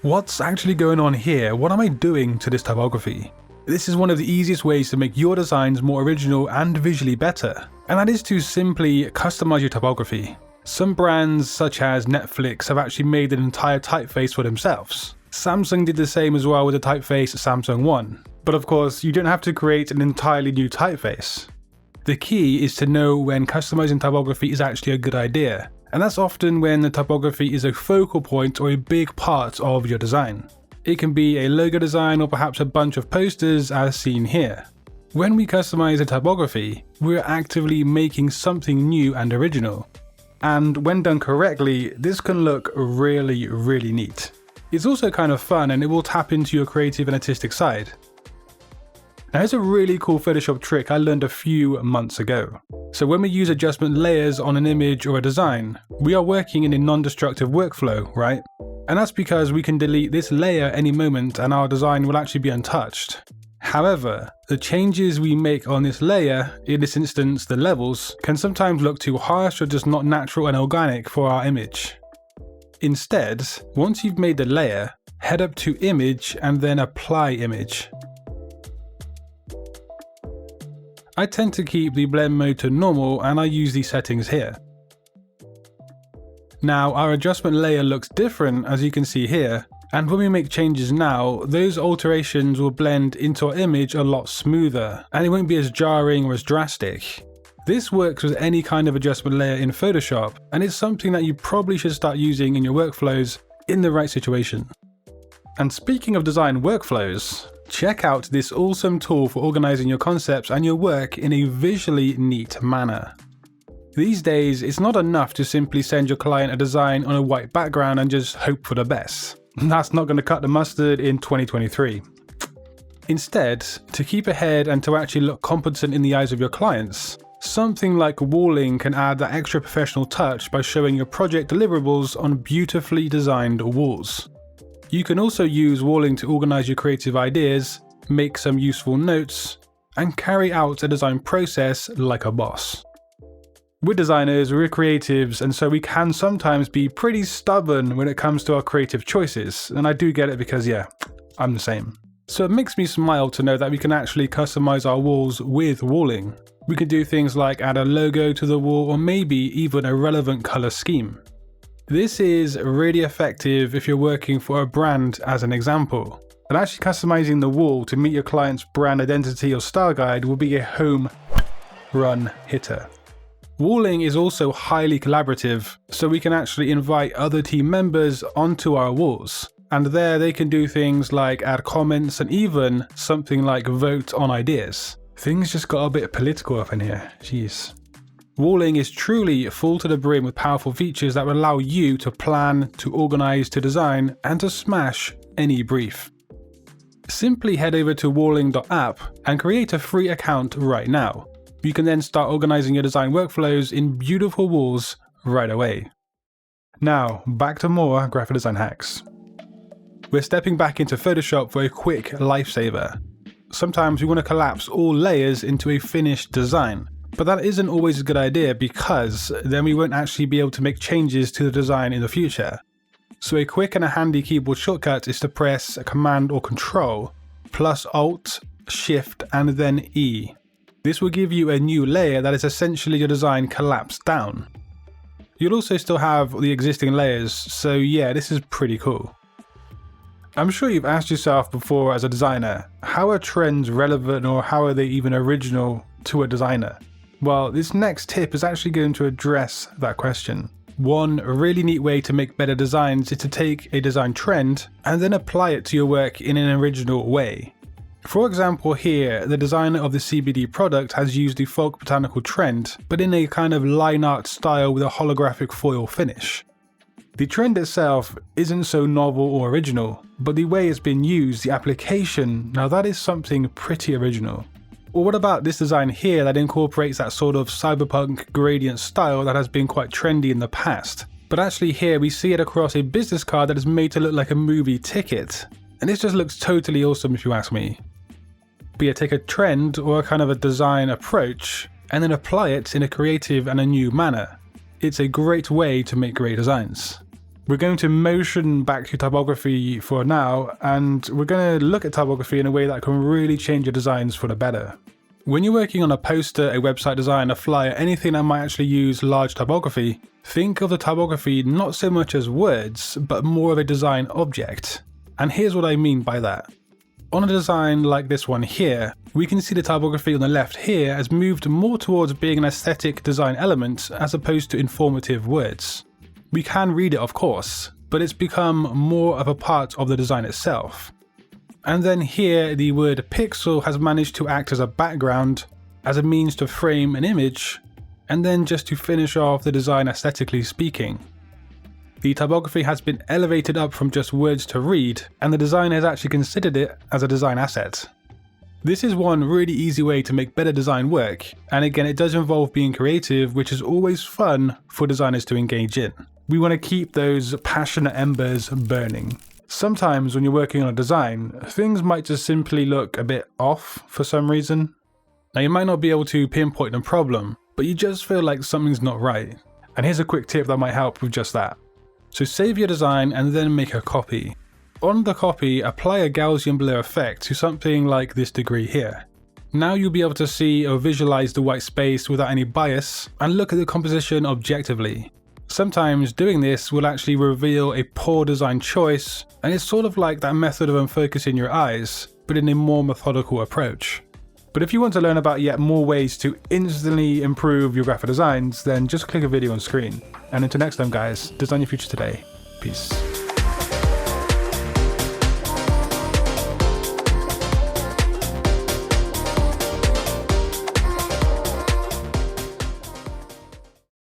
What's actually going on here? What am I doing to this typography? This is one of the easiest ways to make your designs more original and visually better, and that is to simply customize your typography. Some brands such as Netflix have actually made an entire typeface for themselves. Samsung did the same as well with the typeface Samsung One. But of course, you don't have to create an entirely new typeface. The key is to know when customizing typography is actually a good idea, and that's often when the typography is a focal point or a big part of your design. It can be a logo design or perhaps a bunch of posters as seen here. When we customize a typography, we're actively making something new and original. And when done correctly, this can look really, really neat. It's also kind of fun and it will tap into your creative and artistic side. Now here's a really cool Photoshop trick I learned a few months ago. So when we use adjustment layers on an image or a design, we are working in a non-destructive workflow, right? And that's because we can delete this layer any moment and our design will actually be untouched. However, the changes we make on this layer, in this instance the levels, can sometimes look too harsh or just not natural and organic for our image. Instead, once you've made the layer, head up to Image and then Apply Image. I tend to keep the blend mode to normal and I use these settings here. Now our adjustment layer looks different as you can see here, and when we make changes now, those alterations will blend into our image a lot smoother and it won't be as jarring or as drastic. This works with any kind of adjustment layer in Photoshop, and it's something that you probably should start using in your workflows in the right situation. And speaking of design workflows, check out this awesome tool for organizing your concepts and your work in a visually neat manner. These days, it's not enough to simply send your client a design on a white background and just hope for the best. That's not going to cut the mustard in 2023. Instead, to keep ahead and to actually look competent in the eyes of your clients, something like walling can add that extra professional touch by showing your project deliverables on beautifully designed walls. You can also use walling to organize your creative ideas, make some useful notes, and carry out a design process like a boss. We're designers, we're creatives, and so we can sometimes be pretty stubborn when it comes to our creative choices, and I do get it because yeah, I'm the same. So it makes me smile to know that we can actually customize our walls with walling. We can do things like add a logo to the wall or maybe even a relevant color scheme. This is really effective if you're working for a brand as an example. And actually customizing the wall to meet your client's brand identity or style guide will be a home run hitter. Walling is also highly collaborative, so we can actually invite other team members onto our walls. And there they can do things like add comments and even something like vote on ideas. Things just got a bit political up in here, jeez. Walling is truly full to the brim with powerful features that will allow you to plan, to organize, to design, and to smash any brief. Simply head over to walling.app and create a free account right now. You can then start organizing your design workflows in beautiful walls right away. Now, back to more graphic design hacks. We're stepping back into Photoshop for a quick lifesaver. Sometimes we want to collapse all layers into a finished design, but that isn't always a good idea because then we won't actually be able to make changes to the design in the future. So a quick and a handy keyboard shortcut is to press Command or Control, plus Alt, Shift, and then E. This will give you a new layer that is essentially your design collapsed down. You'll also still have the existing layers, so yeah, this is pretty cool. I'm sure you've asked yourself before as a designer, how are trends relevant or how are they even original to a designer? Well, this next tip is actually going to address that question. One really neat way to make better designs is to take a design trend and then apply it to your work in an original way. For example here, the designer of the CBD product has used the folk botanical trend, but in a kind of line art style with a holographic foil finish. The trend itself isn't so novel or original, but the way it's been used, the application, now that is something pretty original. Or what about this design here that incorporates that sort of cyberpunk gradient style that has been quite trendy in the past? But actually here we see it across a business card that is made to look like a movie ticket. And this just looks totally awesome if you ask me. But yeah, take a trend or a kind of a design approach and then apply it in a creative and a new manner. It's a great way to make great designs. We're going to motion back to typography for now, and we're going to look at typography in a way that can really change your designs for the better. When you're working on a poster, a website design, a flyer, anything that might actually use large typography, think of the typography not so much as words, but more of a design object. And here's what I mean by that. On a design like this one here, we can see the typography on the left here has moved more towards being an aesthetic design element as opposed to informative words. We can read it, of course, but it's become more of a part of the design itself. And then here, the word pixel has managed to act as a background, as a means to frame an image, and then just to finish off the design aesthetically speaking. The typography has been elevated up from just words to read, and the designer has actually considered it as a design asset. This is one really easy way to make better design work, and again it does involve being creative, which is always fun for designers to engage in. We want to keep those passionate embers burning. Sometimes when you're working on a design, things might just simply look a bit off for some reason. Now you might not be able to pinpoint the problem, but you just feel like something's not right. And here's a quick tip that might help with just that. So save your design and then make a copy. On the copy, apply a Gaussian blur effect to something like this degree here. Now you'll be able to see or visualize the white space without any bias and look at the composition objectively. Sometimes doing this will actually reveal a poor design choice, and it's sort of like that method of unfocusing your eyes, but in a more methodical approach. But if you want to learn about yet more ways to instantly improve your graphic designs, then just click a video on screen. And until next time guys, design your future today. Peace.